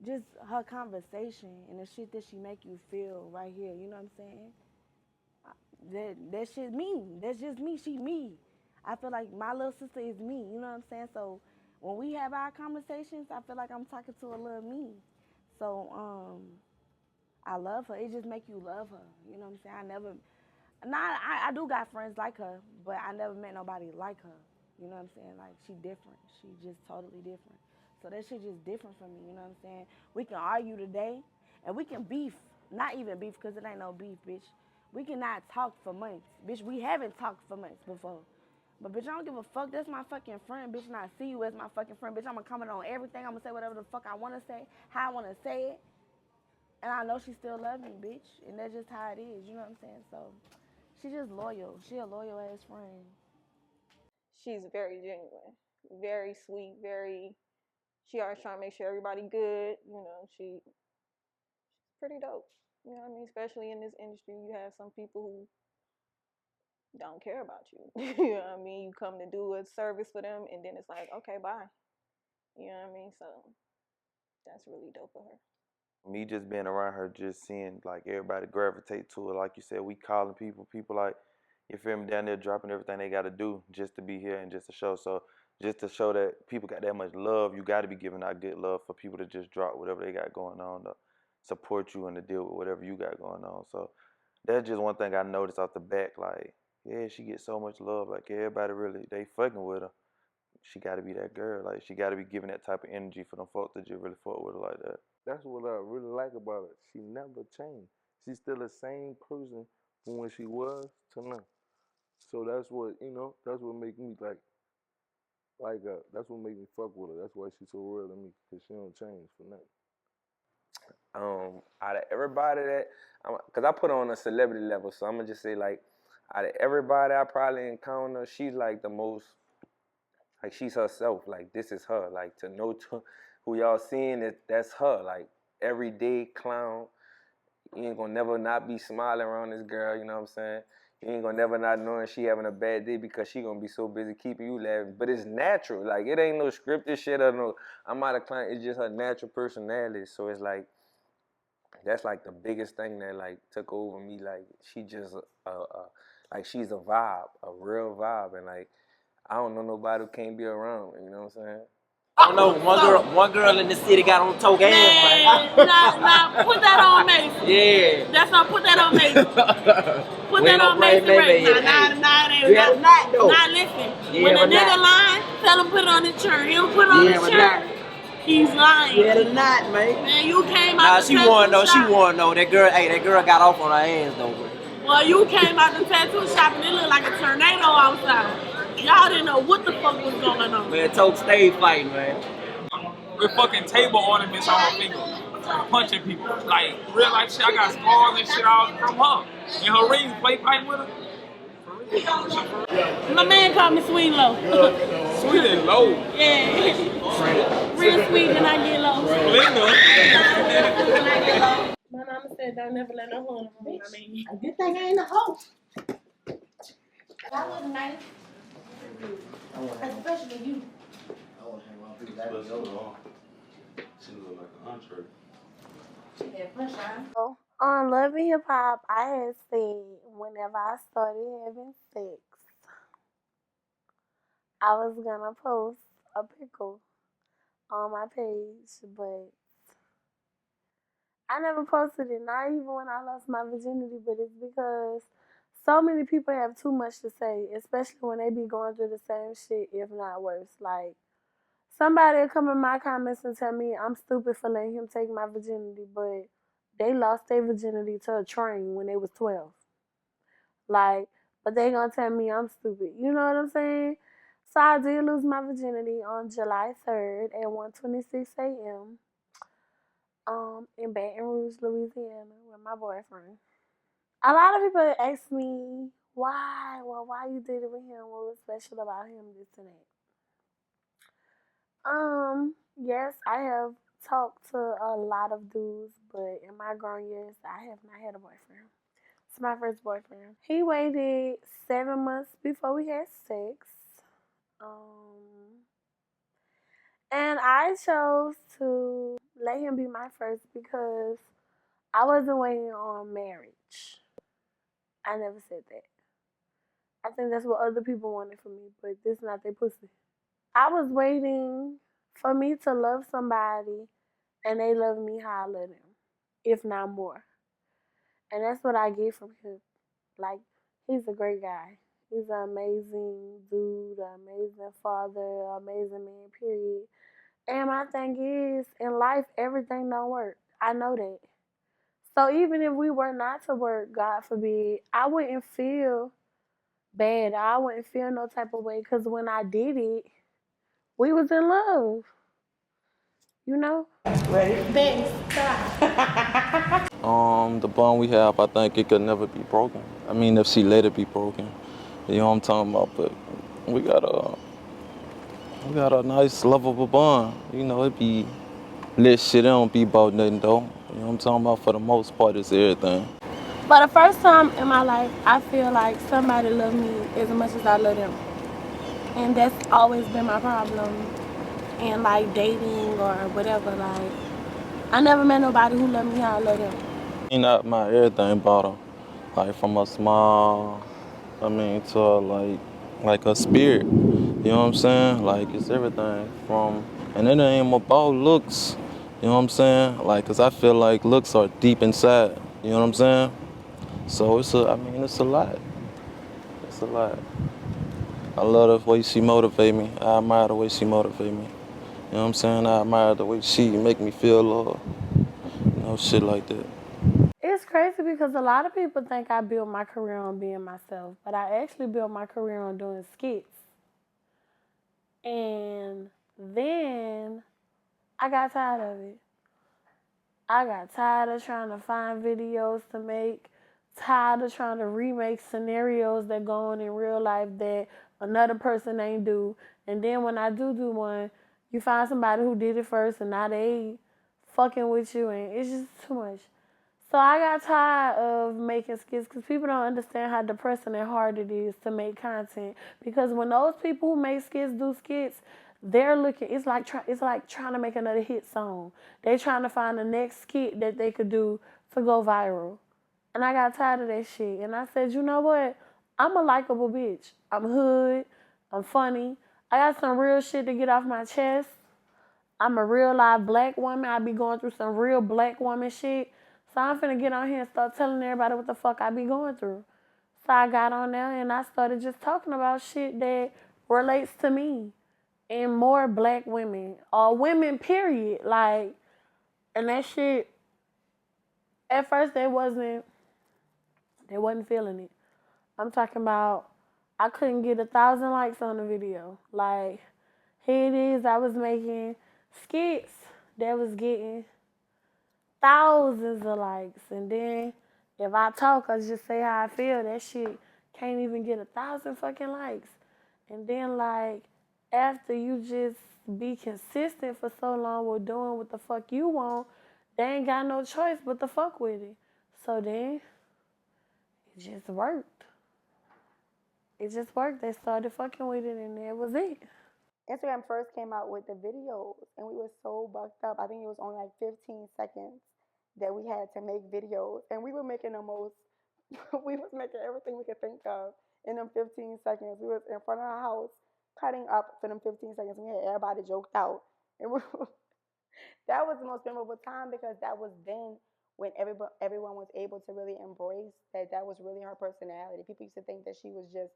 just her conversation and the shit that she make you feel right here. You know what I'm saying? That shit me. That's just me. She me. I feel like my little sister is me. You know what I'm saying? So when we have our conversations, I feel like I'm talking to a little me. So I love her. It just make you love her. You know what I'm saying? I do got friends like her, but I never met nobody like her. You know what I'm saying? Like, she different. She just totally different. So that shit just different from me, you know what I'm saying? We can argue today, and we can beef. Not even beef, because it ain't no beef, bitch. We cannot talk for months. Bitch, we haven't talked for months before. But, bitch, I don't give a fuck. That's my fucking friend, bitch, and I see you as my fucking friend. Bitch, I'm going to comment on everything. I'm going to say whatever the fuck I want to say, how I want to say it. And I know she still loves me, bitch. And that's just how it is, you know what I'm saying? So, she's just loyal. She a loyal-ass friend. She's very genuine, very sweet, she always trying to make sure everybody good. She's pretty dope. You know what I mean? Especially in this industry, you have some people who don't care about you. You know what I mean? You come to do a service for them, and then it's like, okay, bye. You know what I mean? So that's really dope of her. Me just being around her, just seeing like everybody gravitate to her. Like you said, we calling people like, you feel me, down there dropping everything they got to do just to be here and just to show. So just to show that people got that much love, you got to be giving out good love for people to just drop whatever they got going on, to support you and to deal with whatever you got going on. So that's just one thing I noticed off the back. Like, yeah, she gets so much love. Like, everybody really, they fucking with her. She got to be that girl. Like, she got to be giving that type of energy for them folks to just really fuck with her like that. That's what I really like about her. She never changed. She's still the same person from when she was to now. So that's what, that's what make me that's what make me fuck with her. That's why she's so real to me, because she don't change for nothing. Out of everybody because I put her on a celebrity level, so I'm gonna just say, like, out of everybody I probably encounter, she's like the most, like, she's herself. Like, this is her. Like, to know who y'all seeing, that's her. Like, everyday clown. You ain't gonna never not be smiling around this girl, you know what I'm saying? You ain't gonna never not knowing she having a bad day because she gonna be so busy keeping you laughing. But it's natural. Like, it ain't no scripted shit or no, I'm out of clown. It's just her natural personality. So it's like, that's like the biggest thing that like took over me. Like, she just, like, she's a vibe, a real vibe. And like, I don't know nobody who can't be around, you know what I'm saying? I don't know, one girl in the city got on toe game, man. Nah, put that on Mason. Yeah. That's not, put that on Mason. Put that on Mason right now. Nah, listen. Yeah, when a nigga lying, tell him put it on his shirt. He don't put it on his shirt. He's lying. Yeah, the knot, man. Man, you came out the she won though. That girl got off on her ass though. Well, you came out the tattoo shop and it looked like a tornado outside. Y'all didn't know what the fuck was going on. Man, Toke stayed fighting, man. With fucking table ornaments on her finger. Punching people. Like, real life shit, I got scars and shit out from her. And her rings, play fighting with her. My man called me Sweet Low. Sweet and low? Yeah. Real sweet and I get low. Linda. My mama said said don't never let no hoe in the room. I mean, A good thing I ain't a hoe. I look nice. Especially you. I want to hang around people that know. She look like an entree. On Love and Hip Hop, I had said whenever I started having sex, I was gonna post a pickle on my page, but I never posted it, not even when I lost my virginity, but it's because so many people have too much to say, especially when they be going through the same shit, if not worse. Like, somebody will come in my comments and tell me I'm stupid for letting him take my virginity, but they lost their virginity to a train when they was 12. Like, but they gonna tell me I'm stupid. You know what I'm saying? So I did lose my virginity on July 3rd at 1:26 a.m. In Baton Rouge, Louisiana, with my boyfriend. A lot of people ask me why. Well, why you did it with him? What was special about him? This and that. Yes, I have talked to a lot of dudes, but in my grown years, I have not had a boyfriend. It's my first boyfriend. He waited 7 months before we had sex. And I chose to let him be my first because I wasn't waiting on marriage. I never said that. I think that's what other people wanted from me, but this is not their pussy. I was waiting for me to love somebody and they love me how I love them, if not more. And that's what I get from him. Like, he's a great guy. He's an amazing dude, an amazing father, amazing man, period. And my thing is, in life, everything don't work. I know that. So even if we were not to work, God forbid, I wouldn't feel bad. I wouldn't feel no type of way because when I did it, we was in love. You know? Ready? Thanks. The bond we have, I think it could never be broken. I mean, if she let it be broken, you know what I'm talking about. But we got a nice, lovable bond. You know, it be lit shit. It don't be about nothing though. You know what I'm talking about. For the most part, it's everything. For the first time in my life, I feel like somebody loved me as much as I love them. And that's always been my problem in like dating or whatever. Like, I never met nobody who loved me how I love them. You know, my everything about her, like from a small, I mean, to a, like a spirit. You know what I'm saying? Like it's everything from, and it ain't about looks. You know what I'm saying? Like, cause I feel like looks are deep inside. You know what I'm saying? So it's a lot. It's a lot. I love the way she motivate me. I admire the way she motivate me. You know what I'm saying? I admire the way she make me feel love. You know, shit like that. It's crazy because a lot of people think I built my career on being myself, but I actually built my career on doing skits. And then I got tired of it. I got tired of trying to find videos to make, tired of trying to remake scenarios that go on in real life that another person ain't do. And then when I do one, you find somebody who did it first and now they fucking with you and it's just too much. So I got tired of making skits because people don't understand how depressing and hard it is to make content. Because when those people who make skits do skits, they're looking. It's like trying to make another hit song. They trying to find the next skit that they could do to go viral. And I got tired of that shit. And I said, you know what? I'm a likable bitch. I'm hood. I'm funny. I got some real shit to get off my chest. I'm a real live black woman. I be going through some real black woman shit. So I'm finna get on here and start telling everybody what the fuck I be going through. So I got on there and I started just talking about shit that relates to me and more black women or women period. Like, and that shit, at first they wasn't feeling it. I'm talking about I couldn't get 1,000 likes on the video. Like, here it is, I was making skits that was getting thousands of likes. And then if I talk or just say how I feel, that shit can't even get 1,000 fucking likes. And then like after you just be consistent for so long with doing what the fuck you want, they ain't got no choice but to fuck with it. So then it just worked. It just worked. They started fucking with it, and that was it. Instagram first came out with the videos, and we were so bucked up. I think it was only like 15 seconds that we had to make videos, and we were making the most. We was making everything we could think of in them 15 seconds. We was in front of our house cutting up for them 15 seconds. We had everybody joked out, and that was the most memorable time because that was then when everyone was able to really embrace that was really her personality. People used to think that she was just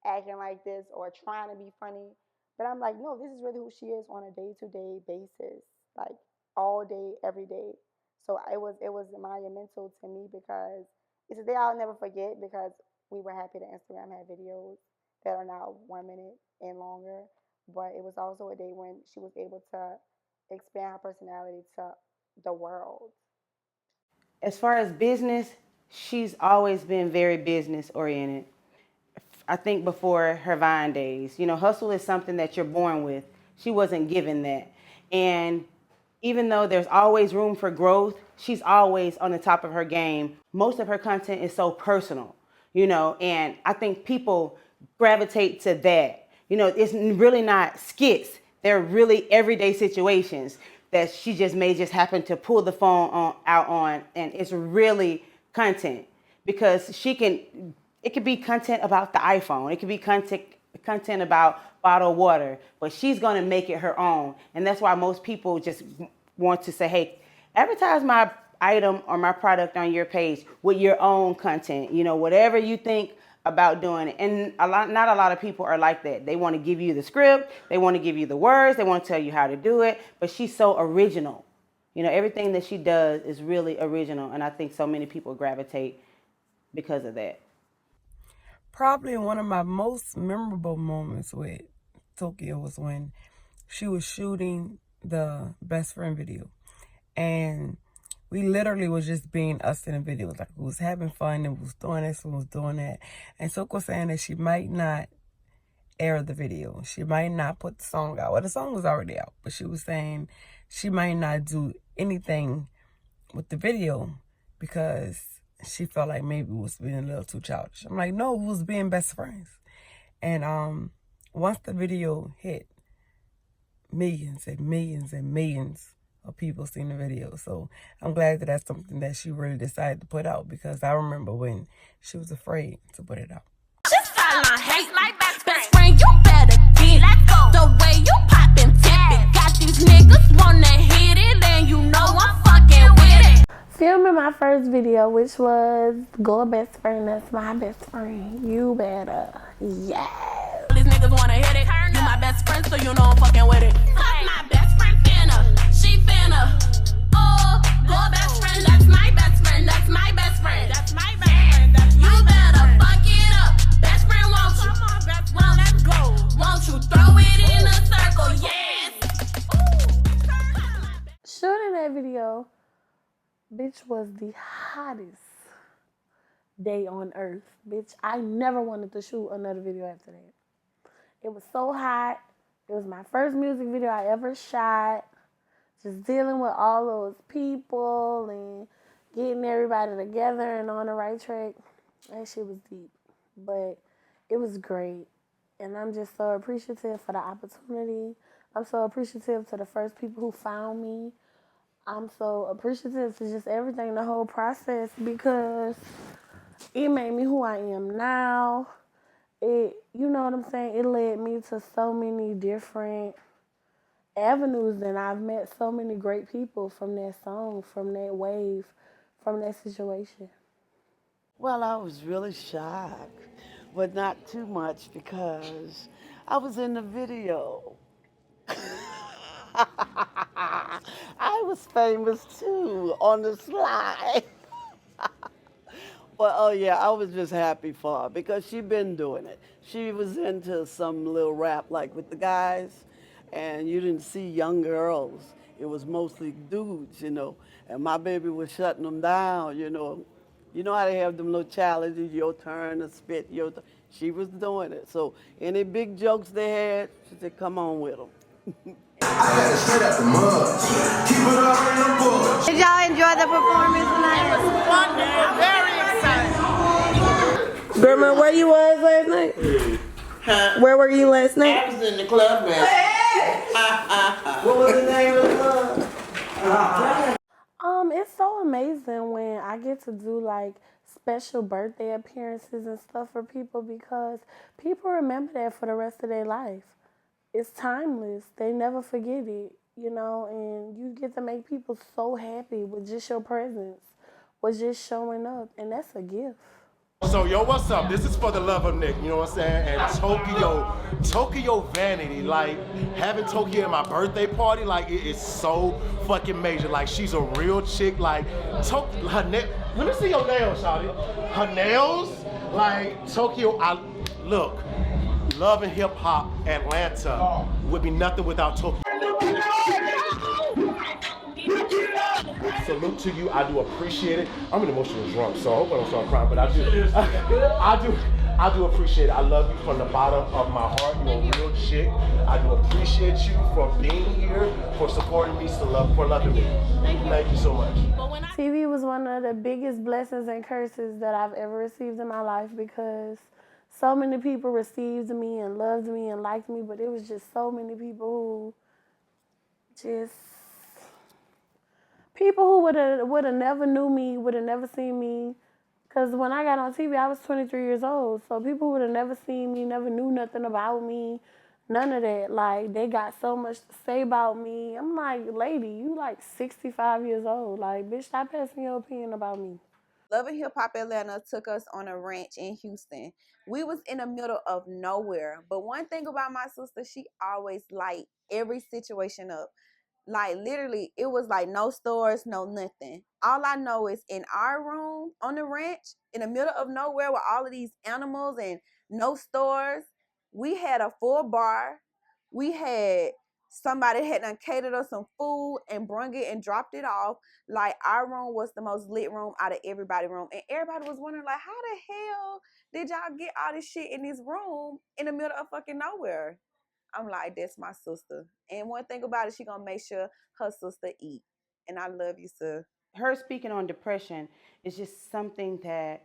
acting like this or trying to be funny, but I'm like, no, this is really who she is on a day-to-day basis, like all day, every day. So it was monumental to me because it's a day I'll never forget because we were happy that Instagram had videos that are now 1 minute and longer. But it was also a day when she was able to expand her personality to the world. As far as business, she's always been very business oriented. I think before her Vine days, hustle is something that you're born with. She wasn't given that. And even though there's always room for growth, she's always on the top of her game. Most of her content is so personal, and I think people gravitate to that. It's really not skits. They're really everyday situations that she may just happen to pull the phone out on, and it's really content because it could be content about the iPhone. It could be content about bottled water, but she's going to make it her own. And that's why most people just want to say, hey, advertise my item or my product on your page with your own content, whatever you think about doing it. And not a lot of people are like that. They want to give you the script. They want to give you the words. They want to tell you how to do it. But she's so original. Everything that she does is really original. And I think so many people gravitate because of that. Probably one of my most memorable moments with Tokyo was when she was shooting the best friend video. And we literally was just being us in the video. Like, we was having fun and we was doing this and we was doing that. And Tokyo was saying that she might not air the video. She might not put the song out. Well, the song was already out. But she was saying she might not do anything with the video because she felt like maybe it was being a little too childish. I'm like, no, we was being best friends. And once the video hit, millions and millions and millions of people seen the video. So I'm glad that that's something that she really decided to put out because I remember when she was afraid to put it out. Just I hate my best friend. You better get it. The way you poppin' tippin'. Got these niggas wanna hit it, and you know I'm fucking with it. Filming my first video, which was Go Best Friend, that's my best friend. You better, yes. These niggas wanna hit it. You my best friend, so you know I'm fucking with it. My best friend finna, she finna. Oh, go best friend, that's my best friend, that's my best friend. That's my best friend, that's my you better fuck it up. Best friend, won't you? Come on, best friend, let's go. Won't you throw it in a circle, yes. Shooting that video, bitch, was the hottest day on earth. Bitch, I never wanted to shoot another video after that. It was so hot. It was my first music video I ever shot. Just dealing with all those people and getting everybody together and on the right track. That shit was deep. But it was great. And I'm just so appreciative for the opportunity. I'm so appreciative to the first people who found me. I'm so appreciative to just everything, the whole process, because it made me who I am now. You know what I'm saying? It led me to so many different avenues, and I've met so many great people from that song, from that wave, from that situation. Well, I was really shocked, but not too much because I was in the video. I was famous too on the slide. But oh yeah, I was just happy for her because she been doing it. She was into some little rap like with the guys, and you didn't see young girls. It was mostly dudes, and my baby was shutting them down, You know how they have them little challenges, your turn to spit, your turn. She was doing it. So any big jokes they had, she said, come on with them. Did y'all enjoy the performance tonight? It was fun, man. Grandma, where you was last night? Huh? Where were you last night? I was in the club What was the name of the club? It's so amazing when I get to do like special birthday appearances and stuff for people because people remember that for the rest of their life. It's timeless. They never forget it, you know, and you get to make people so happy with just your presence, with just showing up, and that's a gift. So yo, what's up? This is for the love of Nick, you know what I'm saying? And Tokyo Vanity, like having Tokyo at my birthday party, like it is so fucking major. Like she's a real chick. Like let me see your nails, shawty. Her nails, like Tokyo. Look, love and hip hop, Atlanta would be nothing without Tokyo. Salute to you. I do appreciate it. I'm an emotional drunk, so I hope I don't start crying, but I do appreciate it. I love you from the bottom of my heart. You're a real chick. I do appreciate you for being here, for supporting me, for loving me. Thank you so much. TV was one of the biggest blessings and curses that I've ever received in my life because so many people received me and loved me and liked me, but it was just so many people who would have never knew me, would have never seen me. Because when I got on TV, I was 23 years old. So people would have never seen me, never knew nothing about me, none of that. Like, they got so much to say about me. I'm like, lady, you like 65 years old. Like, bitch, stop passing your opinion about me. Love and Hip Hop Atlanta took us on a ranch in Houston. We was in the middle of nowhere. But one thing about my sister, she always light every situation up. Like literally, it was like no stores, no nothing. All I know is in our room on the ranch, in the middle of nowhere with all of these animals and no stores, we had a full bar. We had somebody had done catered us some food and brung it and dropped it off. Like our room was the most lit room out of everybody's room. And everybody was wondering like, how the hell did y'all get all this shit in this room in the middle of fucking nowhere? I'm like, that's my sister. And one thing about it, she gonna make sure her sister eat. And I love you, sir. Her speaking on depression is just something that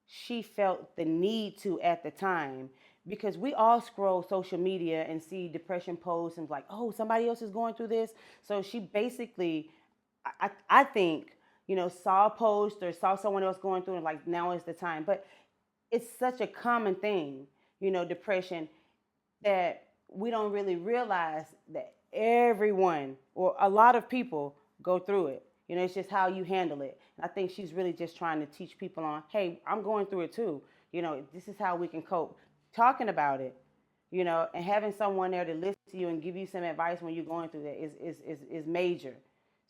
she felt the need to at the time because we all scroll social media and see depression posts and like, oh, somebody else is going through this. So she basically, I think, saw a post or saw someone else going through and like, now is the time. But it's such a common thing, depression, that we don't really realize that everyone or a lot of people go through it. It's just how you handle it. And I think she's really just trying to teach people on, hey, I'm going through it too. This is how we can cope. Talking about it, and having someone there to listen to you and give you some advice when you're going through that is major.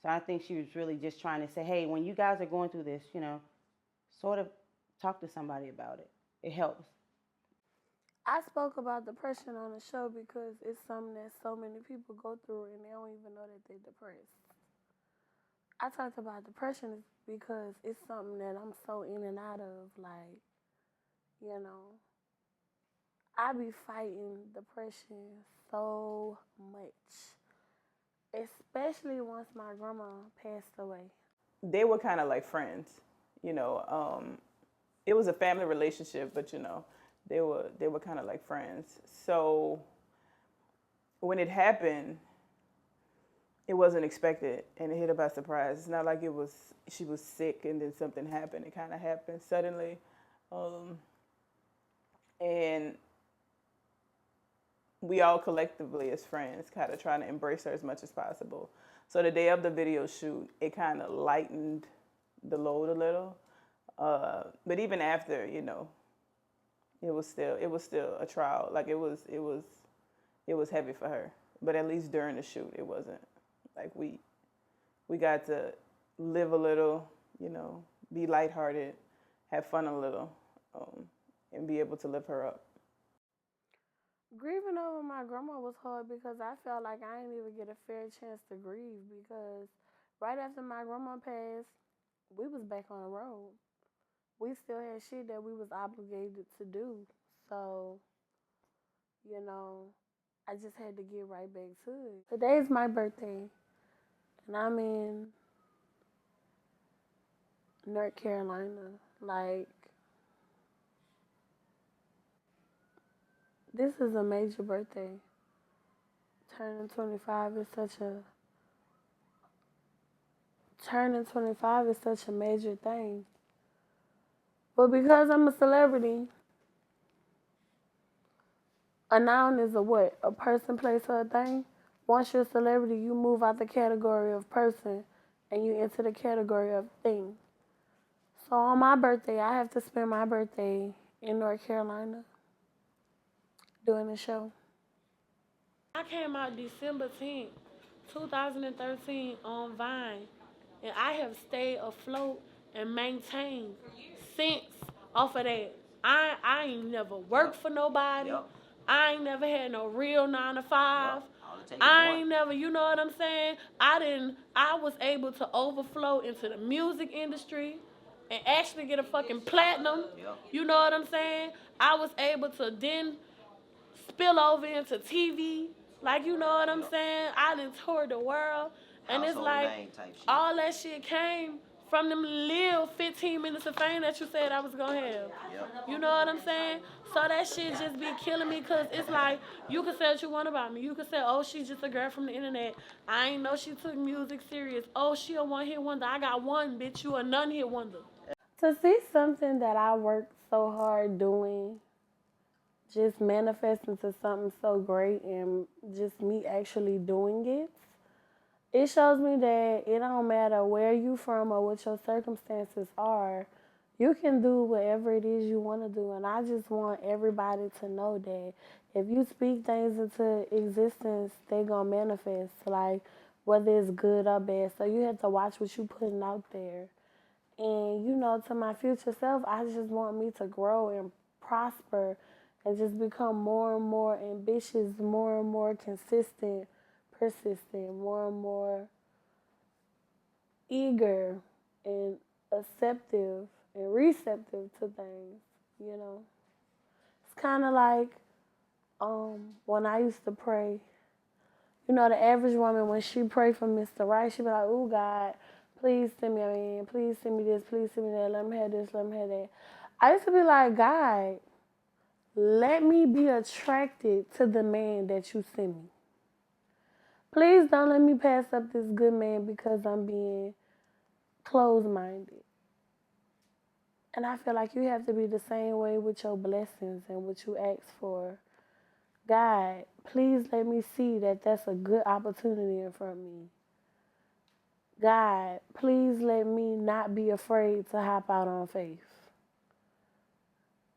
So I think she was really just trying to say, hey, when you guys are going through this, sort of talk to somebody about it. It helps. I spoke about depression on the show because it's something that so many people go through and they don't even know that they're depressed. I talked about depression because it's something that I'm so in and out of. Like, I be fighting depression so much, especially once my grandma passed away. They were kind of like friends, it was a family relationship, but they were kind of like friends. So when it happened, it wasn't expected and it hit her by surprise. It's not like she was sick and then something happened. It kind of happened suddenly. And we all collectively as friends kind of trying to embrace her as much as possible. So the day of the video shoot, it kind of lightened the load a little. But even after, it was still a trial. Like it was heavy for her. But at least during the shoot, it wasn't. Like we got to live a little, be lighthearted, have fun a little, and be able to lift her up. Grieving over my grandma was hard because I felt like I didn't even get a fair chance to grieve because right after my grandma passed, we was back on the road. We still had shit that we was obligated to do. So, I just had to get right back to it. Today is my birthday, and I'm in North Carolina. Like, This is a major birthday. Turning 25 is such a major thing. But because I'm a celebrity, a noun is a what? A person, place, or a thing. Once you're a celebrity, you move out the category of person and you enter the category of thing. So on my birthday, I have to spend my birthday in North Carolina doing a show. I came out December 10th, 2013 on Vine, and I have stayed afloat and maintained since off of that. I ain't never worked for nobody. I ain't never had no real 9 to 5. I ain't never, you know what I'm saying? I was able to overflow into the music industry and actually get a fucking platinum. You know what I'm saying? I was able to then spill over into TV. Like, you know what I'm saying? I done toured the world. And it's like, all that shit came from them little 15 minutes of fame that you said I was gonna have. You know what I'm saying? So that shit just be killing me, because it's like, you can say what you want about me. You can say, oh, she's just a girl from the internet. I ain't know she took music serious. Oh, she a one-hit wonder. I got one, bitch. You a none-hit wonder. To see something that I worked so hard doing just manifest into something so great, and just me actually doing it, it shows me that it don't matter where you from or what your circumstances are, you can do whatever it is you want to do. And I just want everybody to know that if you speak things into existence, they gonna manifest, like whether it's good or bad. So you have to watch what you putting out there. And you know, to my future self, I just want me to grow and prosper and just become more and more ambitious, more and more consistent, persistent, more and more eager and acceptive and receptive to things, you know. It's kind of like when I used to pray. You know, the average woman, when she pray for Mr. Right, she be like, oh, God, please send me a man. Please send me this. Please send me that. Let me have this. Let me have that. I used to be like, God, let me be attracted to the man that you send me. Please don't let me pass up this good man because I'm being closed-minded. And I feel like you have to be the same way with your blessings and what you ask for. God, please let me see that that's a good opportunity in front of me. God, please let me not be afraid to hop out on faith.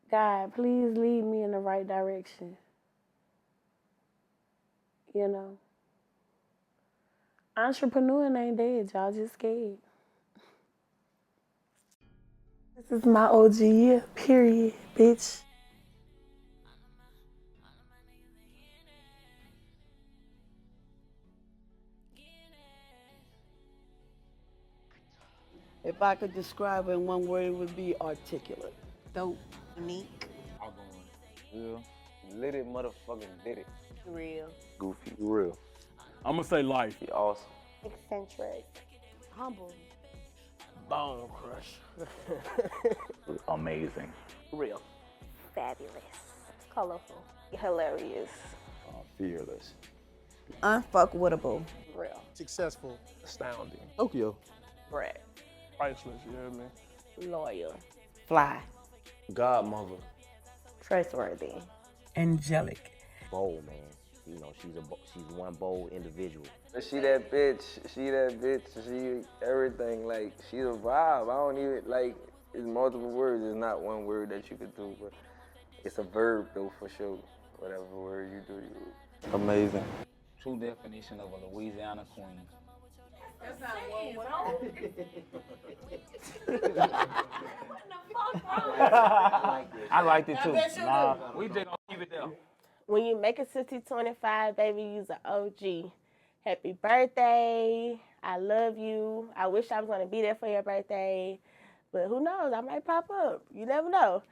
God, please lead me in the right direction. You know. Entrepreneur ain't dead, y'all just scared. This is my OG year, period, bitch. If I could describe it in one word, it would be articulate. Dope. Unique. Real. Lit it, motherfucking did it. Real. Goofy. Real. I'm gonna say life. He awesome. Eccentric. Humble. Bone crush. Amazing. Real. Fabulous. Colorful. Hilarious. Fearless. Unfuckwittable. Real. Successful. Astounding. Tokyo. Brett. Priceless, you hear me? Loyal. Fly. Godmother. Trustworthy. Angelic. Bold, man. You know, she's one bold individual. She that bitch. She everything. Like, she's a vibe. I don't even, like, it's multiple words. It's not one word that you could do, but it's a verb, though, for sure. Whatever word you do, you Amazing. True definition of a Louisiana queen. That's not one word. I liked it too. Nah, we just gonna keep it there. When you make it to 25, baby, you's an OG. Happy birthday. I love you. I wish I was going to be there for your birthday. But who knows? I might pop up. You never know.